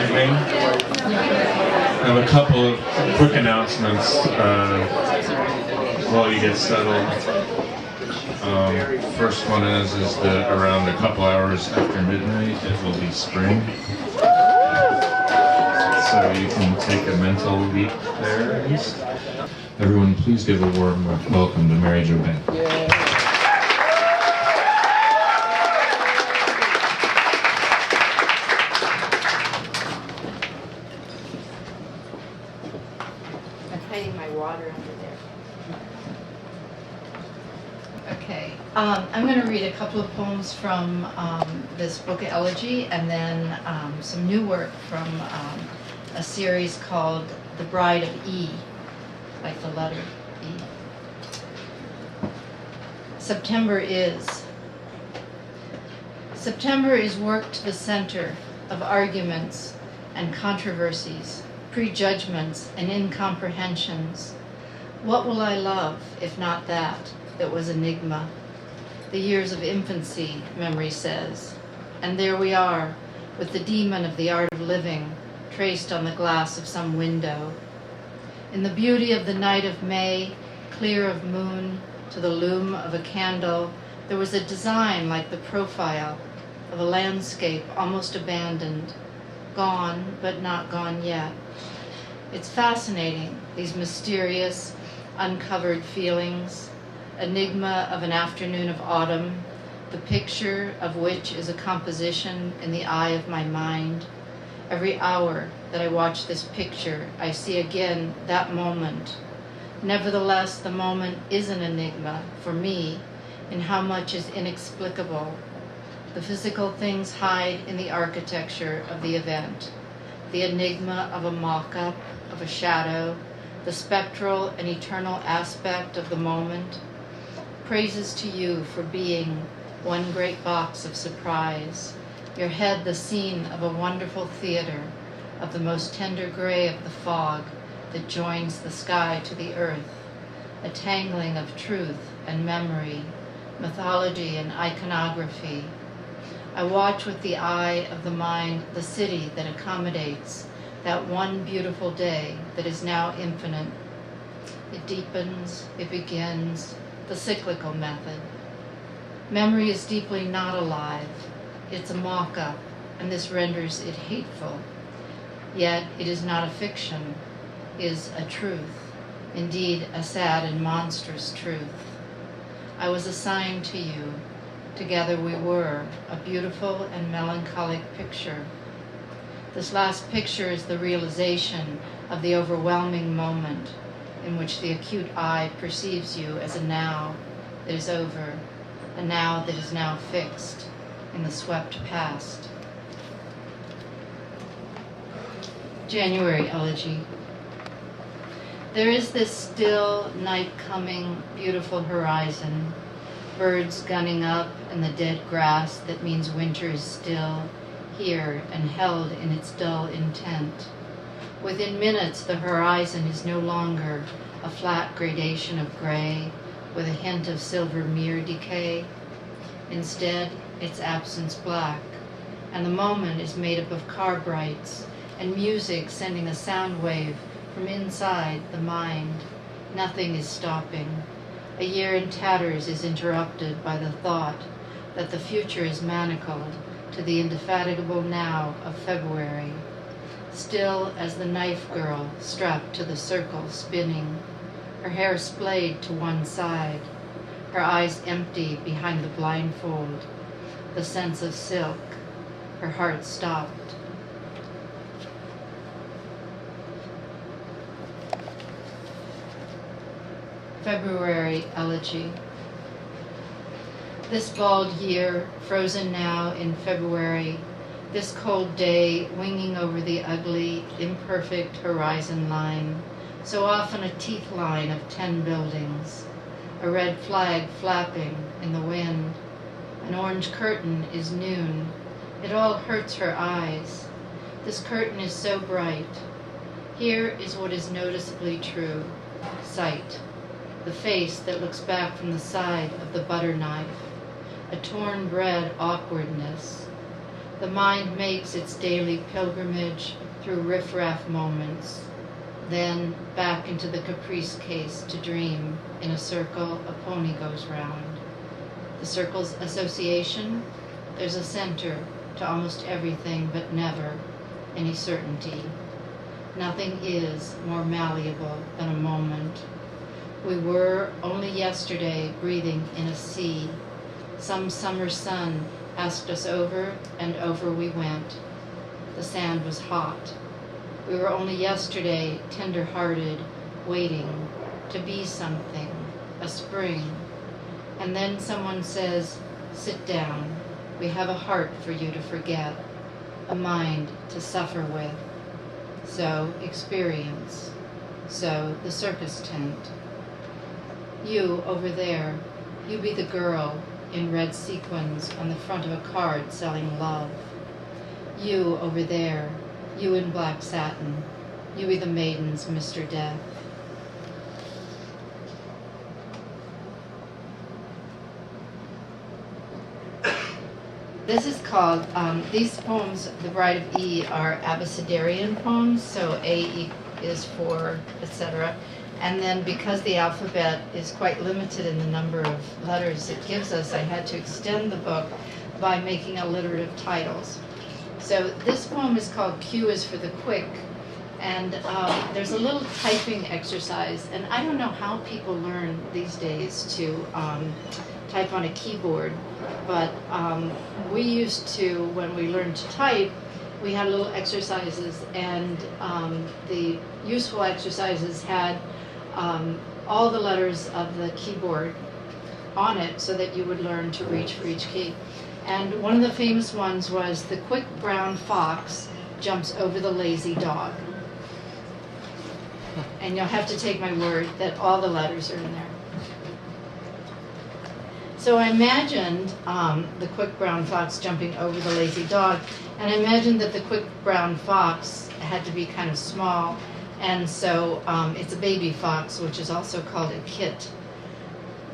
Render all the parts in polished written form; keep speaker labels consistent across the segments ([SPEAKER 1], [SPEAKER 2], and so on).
[SPEAKER 1] evening. I have a couple of quick announcements while you get settled. First one is that around a couple hours after midnight it will be spring. So you can take a mental leap there. Everyone, please give a warm welcome to Mary Jo Bank.
[SPEAKER 2] I'm going to read a couple of poems from this book, Elegy, and then some new work from a series called The Bride of E, like the letter E. September is work to the center of arguments and controversies, prejudgments and incomprehensions. What will I love if not that was enigma? The years of infancy, memory says. And there we are, with the demon of the art of living traced on the glass of some window. In the beauty of the night of May, clear of moon to the loom of a candle, there was a design like the profile of a landscape almost abandoned, gone but not gone yet. It's fascinating, these mysterious, uncovered feelings, enigma of an afternoon of autumn, the picture of which is a composition in the eye of my mind. Every hour that I watch this picture, I see again that moment. Nevertheless, the moment is an enigma for me in how much is inexplicable. The physical things hide in the architecture of the event, the enigma of a mock-up, of a shadow, the spectral and eternal aspect of the moment. Praises to you for being one great box of surprise, your head the scene of a wonderful theater, of the most tender gray of the fog that joins the sky to the earth, a tangling of truth and memory, mythology and iconography. I watch with the eye of the mind the city that accommodates that one beautiful day that is now infinite. It deepens, it begins, the cyclical method. Memory is deeply not alive. It's a mock-up, and this renders it hateful. Yet it is not a fiction, is a truth, indeed a sad and monstrous truth. I was assigned to you. Together we were, a beautiful and melancholic picture. This last picture is the realization of the overwhelming moment in which the acute eye perceives you as a now that is over, a now that is now fixed in the swept past. January Elegy. There is this still, night-coming, beautiful horizon, birds gunning up in the dead grass that means winter is still here and held in its dull intent. Within minutes, the horizon is no longer a flat gradation of gray with a hint of silver mere decay. Instead, its absence black, and the moment is made up of car brights and music sending a sound wave from inside the mind. Nothing is stopping. A year in tatters is interrupted by the thought that the future is manacled to the indefatigable now of February. Still as the knife girl strapped to the circle spinning, her hair splayed to one side, her eyes empty behind the blindfold, the sense of silk, her heart stopped. February Elegy. This bald year, frozen now in February, this cold day winging over the ugly, imperfect horizon line, so often a teeth line of 10 buildings, a red flag flapping in the wind, an orange curtain is noon. It all hurts her eyes. This curtain is so bright. Here is what is noticeably true, sight, the face that looks back from the side of the butter knife, a torn bread awkwardness, The mind makes its daily pilgrimage through riffraff moments, then back into the caprice case to dream. In a circle, a pony goes round. The circle's association, there's a center to almost everything, but never any certainty. Nothing is more malleable than a moment. We were only yesterday breathing in a sea. Some summer sun asked us over, and over we went. The sand was hot. We were only yesterday tender-hearted, waiting to be something, a spring. And then someone says, sit down. We have a heart for you to forget, a mind to suffer with. So experience. So the circus tent. You over there, you be the girl in red sequins on the front of a card selling love. You over there, you in black satin, you be the maiden's Mr. Death. This is called, these poems, The Bride of E, are Abecedarian poems, so A is for, etc. And then because the alphabet is quite limited in the number of letters it gives us, I had to extend the book by making alliterative titles. So this poem is called Q is for the Quick, and there's a little typing exercise, and I don't know how people learn these days to type on a keyboard, but we used to, when we learned to type, we had little exercises, and the useful exercises had all the letters of the keyboard on it so that you would learn to reach for each key. And one of the famous ones was the quick brown fox jumps over the lazy dog. And you'll have to take my word that all the letters are in there. So I imagined the quick brown fox jumping over the lazy dog, and I imagined that the quick brown fox had to be kind of small, and so it's a baby fox, which is also called a kit.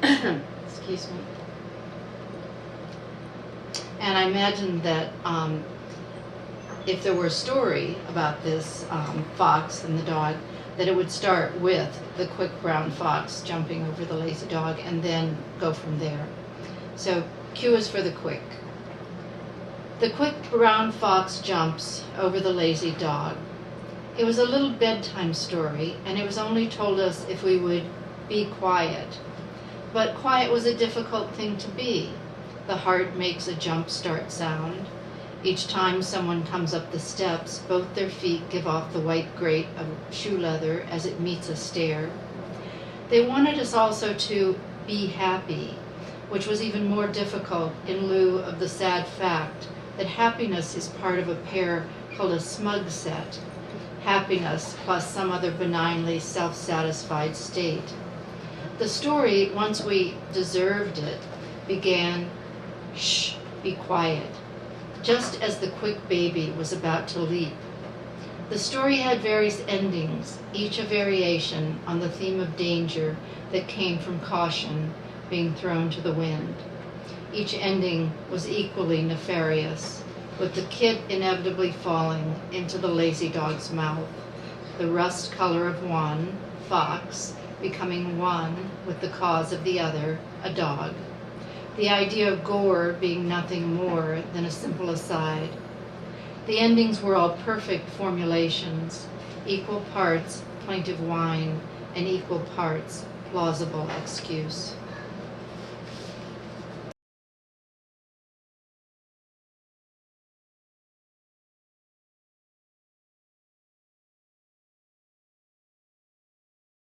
[SPEAKER 2] Excuse me. And I imagined that if there were a story about this fox and the dog, that it would start with the quick brown fox jumping over the lazy dog and then go from there. So Q is for the quick. The quick brown fox jumps over the lazy dog. It was a little bedtime story, and it was only told us if we would be quiet. But quiet was a difficult thing to be. The heart makes a jump start sound. Each time someone comes up the steps, both their feet give off the white grate of shoe leather as it meets a stair. They wanted us also to be happy, which was even more difficult in lieu of the sad fact that happiness is part of a pair called a smug set. Happiness plus some other benignly self-satisfied state. The story, once we deserved it, began, shh, be quiet, just as the quick baby was about to leap. The story had various endings, each a variation on the theme of danger that came from caution being thrown to the wind. Each ending was equally nefarious, with the kid inevitably falling into the lazy dog's mouth, the rust color of one, fox, becoming one with the cause of the other, a dog. The idea of gore being nothing more than a simple aside. The endings were all perfect formulations, equal parts plaintive whine and equal parts plausible excuse.